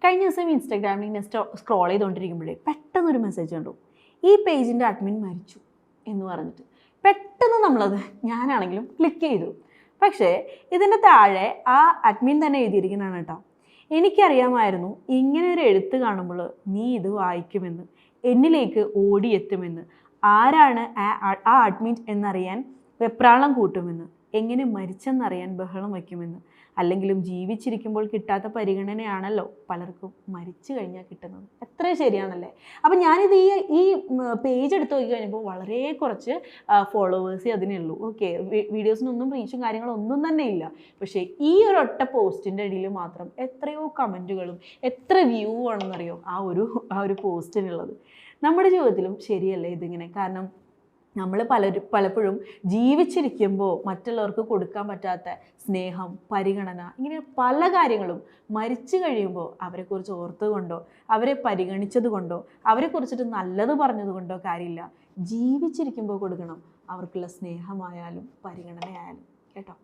കഴിഞ്ഞ ദിവസം ഇൻസ്റ്റാഗ്രാമിൽ ഇങ്ങനെ സ്ക്രോൾ ചെയ്തുകൊണ്ടിരിക്കുമ്പോഴേ പെട്ടെന്നൊരു മെസ്സേജ് കണ്ടു, ഈ പേജിൻ്റെ അഡ്മിൻ മരിച്ചു എന്ന് പറഞ്ഞിട്ട്. പെട്ടെന്ന് നമ്മളത് ഞാനാണെങ്കിലും ക്ലിക്ക് ചെയ്തു. പക്ഷേ ഇതിൻ്റെ താഴെ ആ അഡ്മിൻ തന്നെ എഴുതിയിരിക്കുന്നതാണ് കേട്ടോ, എനിക്കറിയാമായിരുന്നു ഇങ്ങനെ ഒരു എഴുത്ത് കാണുമ്പോൾ നീ ഇത് വായിക്കുമെന്ന്, എന്നിലേക്ക് ഓടിയെത്തുമെന്ന്, ആരാണ് ആ അഡ്മിൻ എന്നറിയാൻ വെപ്രാളം കൂട്ടുമെന്ന്, എങ്ങനെ മരിച്ചെന്നറിയാൻ ബഹളം വയ്ക്കുമെന്ന്. അല്ലെങ്കിലും ജീവിച്ചിരിക്കുമ്പോൾ കിട്ടാത്ത പരിഗണനയാണല്ലോ പലർക്കും മരിച്ചു കഴിഞ്ഞാൽ കിട്ടുന്നത്. എത്ര ശരിയാണല്ലേ? അപ്പം ഞാനിത് ഈ പേജ് എടുത്ത് നോക്കി കഴിഞ്ഞപ്പോൾ വളരെ കുറച്ച് ഫോളോവേഴ്സേ അതിനുള്ളൂ. ഓക്കെ, വീഡിയോസിനൊന്നും റീച്ചും കാര്യങ്ങളൊന്നും തന്നെ ഇല്ല. പക്ഷേ ഈ ഒരു ഒറ്റ പോസ്റ്റിൻ്റെ ഇടയിൽ മാത്രം എത്രയോ കമൻറ്റുകളും എത്ര വ്യൂ ആണെന്നറിയോ ആ ഒരു പോസ്റ്റിനുള്ളത്. നമ്മുടെ ജീവിതത്തിലും ശരിയല്ലേ ഇതിങ്ങനെ? കാരണം നമ്മൾ പലപ്പോഴും ജീവിച്ചിരിക്കുമ്പോൾ മറ്റുള്ളവർക്ക് കൊടുക്കാൻ പറ്റാത്ത സ്നേഹം, പരിഗണന, ഇങ്ങനെ പല കാര്യങ്ങളും മരിച്ചു കഴിയുമ്പോൾ അവരെക്കുറിച്ച് ഓർത്തുകൊണ്ടോ അവരെ പരിഗണിച്ചത് കൊണ്ടോ അവരെക്കുറിച്ചിട്ട് നല്ലത് പറഞ്ഞത് കൊണ്ടോ കാര്യമില്ല. ജീവിച്ചിരിക്കുമ്പോൾ കൊടുക്കണം അവർക്കുള്ള സ്നേഹമായാലും പരിഗണനയായാലും കേട്ടോ.